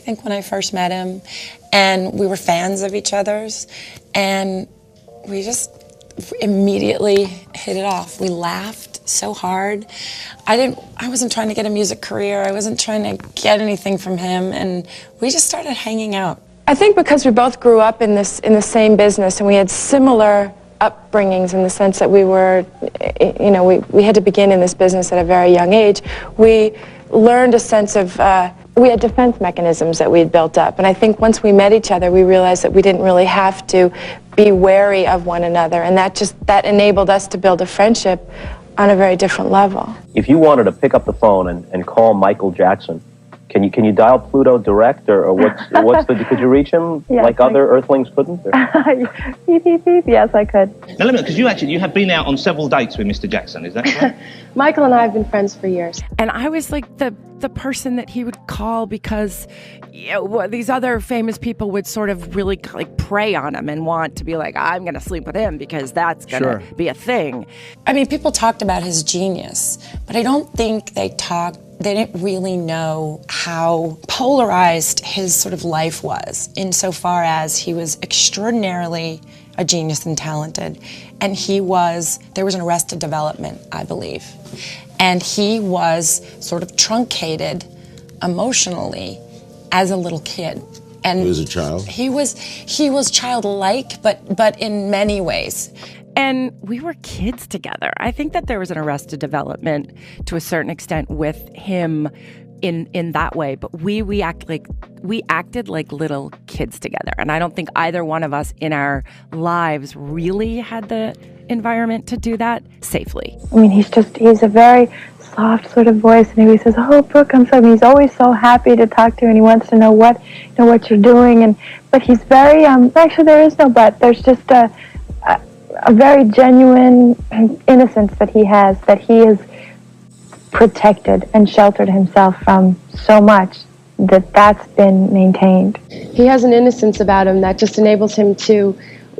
I think when I first met him, and we were fans of each other's, and we just immediately hit it off. We laughed so hard. I wasn't trying to get a music career. I wasn't trying to get anything from him, and we just started hanging out. I think because we both grew up in the same business, and we had similar upbringings in the sense that we were, you know, we had to begin in this business at a very young age. We learned a sense of, we had defense mechanisms that we had built up. And I think once we met each other, we realized that we didn't really have to be wary of one another. And that enabled us to build a friendship on a very different level. If you wanted to pick up the phone and call Michael Jackson, can you dial Pluto direct, or could you reach him like other Earthlings couldn't? Beep, beep, beep. Yes, I could. Now, let me know, because you have been out on several dates with Mr. Jackson, is that right? Michael and I have been friends for years. And I was like the person that he would call because, you know, these other famous people would sort of really like prey on him and want to be like, I'm going to sleep with him because that's going to be a thing. I mean, people talked about his genius, but I don't think they didn't really know how polarized his sort of life was, insofar as he was extraordinarily a genius and talented, and there was an Arrested Development, I believe, and he was sort of truncated emotionally as a little kid. And he was a child? He was childlike, but in many ways. And we were kids together. I think that there was an Arrested Development to a certain extent with him in that way, but we acted like little kids together. And I don't think either one of us in our lives really had the environment to do that safely. I mean, he's a very soft sort of voice, and he says, "Oh, Brooke, he's always so happy to talk to you, and he wants to know what you're doing." But he's very actually there is no but. There's just a very genuine innocence that he has, that he has protected and sheltered himself from so much that's been maintained. He has an innocence about him that just enables him to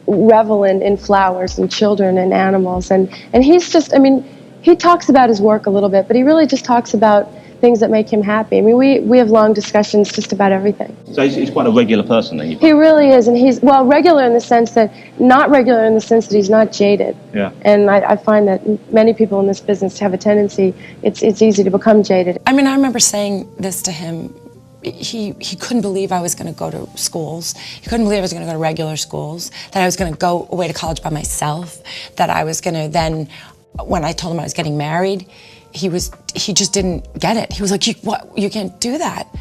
revel in flowers and children and animals. And he's just, I mean, he talks about his work a little bit, but he really just talks about things that make him happy. I mean, we have long discussions just about everything. So he's quite a regular person, then? He really is, and he's, well, regular in the sense that, not regular in the sense that he's not jaded. Yeah. And I find that many people in this business have a tendency, it's easy to become jaded. I mean, I remember saying this to him. He couldn't believe I was going to go to schools. He couldn't believe I was going to go to regular schools, that I was going to go away to college by myself, that I was going to then, when I told him I was getting married, he just didn't get it. He was like, you can't do that.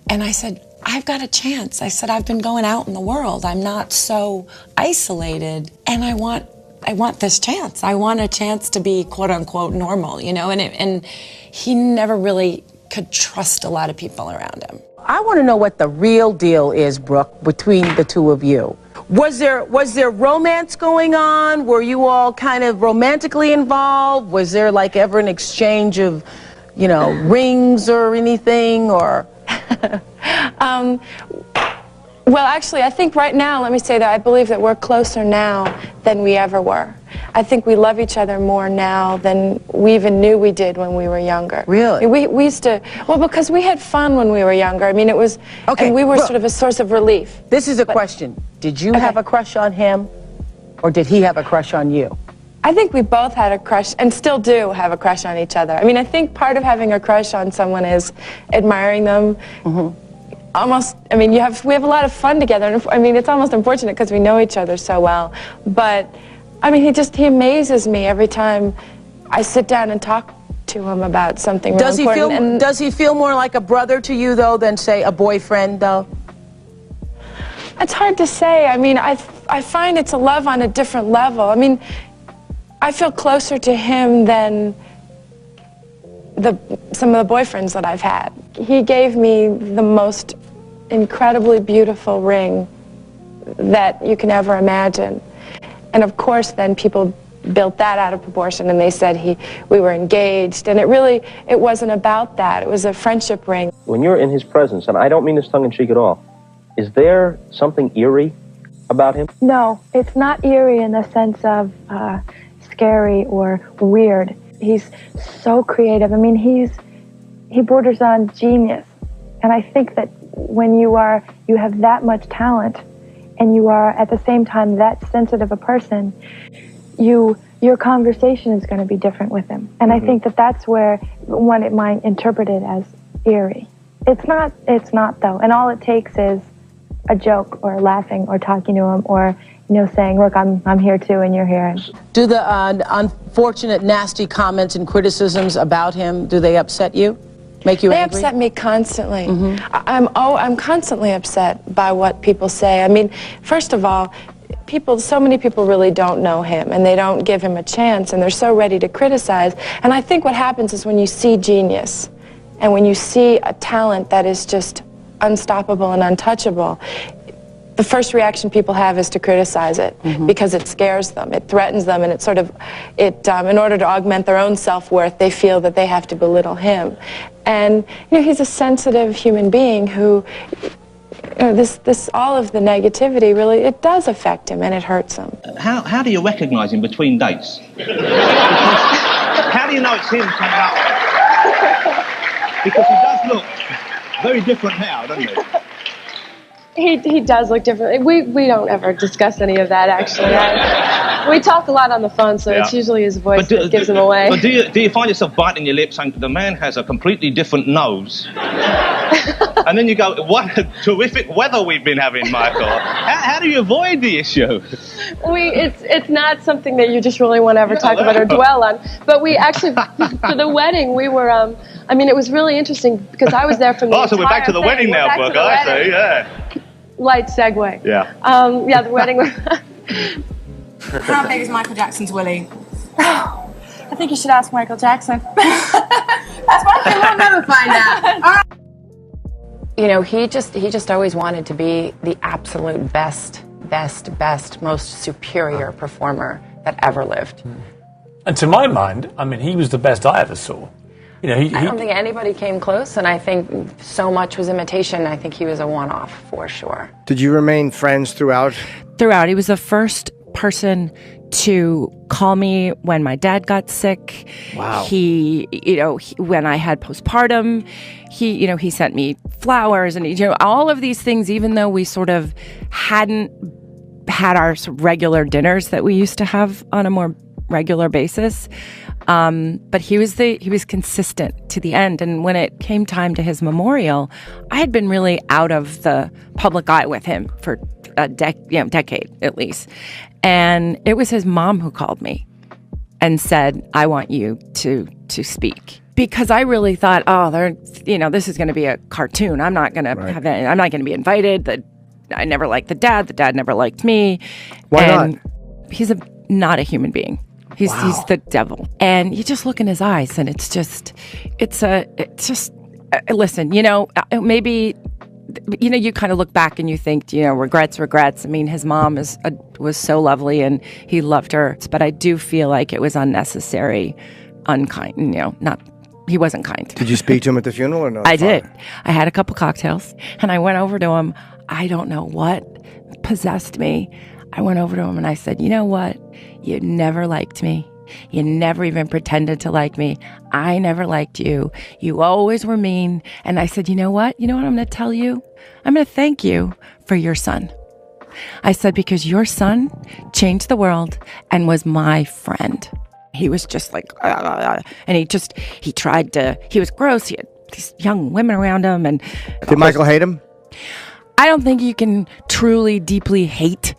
And I said, I've got a chance. I said, I've been going out in the world. I'm not so isolated, and I want this chance. I want a chance to be quote unquote normal, you know, and he never really could trust a lot of people around him. I want to know what the real deal is, Brooke, between the two of you. Was there romance going on? Were you all kind of romantically involved? Was there like ever an exchange of, you know, rings or anything, or? Well, actually, I think right now, let me say that I believe that we're closer now than we ever were. I think we love each other more now than we even knew we did when we were younger. Really? We used to, well, because we had fun when we were younger. I mean, it was, okay, and we were sort of a source of relief. This is a question. Did you have a crush on him, or did he have a crush on you? I think we both had a crush, and still do have a crush on each other. I mean, I think part of having a crush on someone is admiring them. Mm-hmm. Almost, I mean, we have a lot of fun together, and I mean, it's almost unfortunate because we know each other so well. But, I mean, he amazes me every time I sit down and talk to him about something real important. Does he feel more like a brother to you, though, than, say, a boyfriend, though? It's hard to say. I mean, I find it's a love on a different level. I mean, I feel closer to him than some of the boyfriends that I've had. He gave me the most incredibly beautiful ring that you can ever imagine. And of course, then people built that out of proportion, and they said we were engaged, and it wasn't about that. It was a friendship ring. When you're in his presence, and I don't mean this tongue-in-cheek at all, is there something eerie about him? No, it's not eerie in the sense of scary or weird. He's so creative. I mean, he borders on genius. And I think that when you have that much talent and you are at the same time that sensitive a person, your conversation is going to be different with him. And I think that that's where one might interpret it as eerie. It's not though. And all it takes is a joke or laughing or talking to him or, saying, look, I'm here too and you're here. Do the unfortunate, nasty comments and criticisms about him, do they upset you? Make you angry? They upset me constantly. I'm constantly upset by what people say. I mean, first of all, so many people really don't know him and they don't give him a chance and they're so ready to criticize. And I think what happens is when you see genius and when you see a talent that is just unstoppable and untouchable, the first reaction people have is to criticize it because it scares them, it threatens them, and in order to augment their own self-worth, they feel that they have to belittle him. And he's a sensitive human being who, all of the negativity really, it does affect him and it hurts him. How do you recognise him between dates? How do you know it's him coming up? Because he does look very different now, doesn't he? He does look different. We don't ever discuss any of that, actually. We talk a lot on the phone, so it's usually his voice that gives him away. But do you find yourself biting your lips saying, the man has a completely different nose? And then you go, what a terrific weather we've been having, Michael. How do you avoid the issue? It's not something that you just really want to ever talk about or dwell on. But we actually, for the wedding, we were, I mean, it was really interesting because I was there from the entire so we're back to the wedding now, Brooke, I see, yeah. Light segue. Yeah. Yeah, the wedding. How big is Michael Jackson's willy? I think you should ask Michael Jackson. That's one thing we'll never find out. He just always wanted to be the absolute best, most superior performer that ever lived. And to my mind, I mean, he was the best I ever saw. I don't think anybody came close, and I think so much was imitation. I think he was a one-off for sure. Did you remain friends throughout? Throughout. He was the first person to call me when my dad got sick. Wow. When I had postpartum, he sent me flowers and, all of these things, even though we sort of hadn't had our regular dinners that we used to have on a more regular basis. But he was consistent to the end. And when it came time to his memorial, I had been really out of the public eye with him for a decade at least. And it was his mom who called me and said, I want you to speak. Because I really thought, this is going to be a cartoon. I'm not going to have it. I'm not going to be invited. I never liked the dad. The dad never liked me. Why not? He's not a human being. He's the devil. And you just look in his eyes and listen, maybe, you kind of look back and you think, regrets. I mean, his mom was so lovely and he loved her. But I do feel like it was unnecessary, unkind, he wasn't kind. Did you speak to him at the funeral or no? I did. I had a couple cocktails and I went over to him. I don't know what possessed me. I went over to him and I said, you know what? You never liked me. You never even pretended to like me. I never liked you. You always were mean. And I said, you know what? I'm going to tell you? I'm going to thank you for your son. I said, because your son changed the world and was my friend. He was just like, and he was gross. He had these young women around him. And did Michael hate him? I don't think you can truly, deeply hate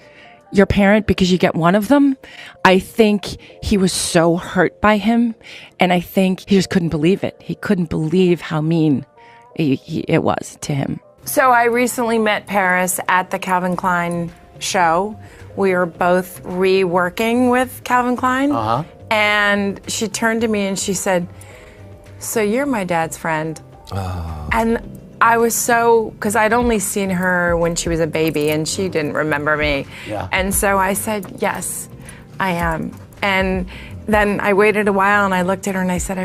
your parent because you get one of them. I think he was so hurt by him, and I think he just couldn't believe it. He couldn't believe how mean it was to him. So I recently met Paris at the Calvin Klein show. We were both reworking with Calvin Klein, and she turned to me and she said, so you're my dad's friend. And I was because I'd only seen her when she was a baby and she didn't remember me. Yeah. And so I said, yes, I am. And then I waited a while and I looked at her and I said,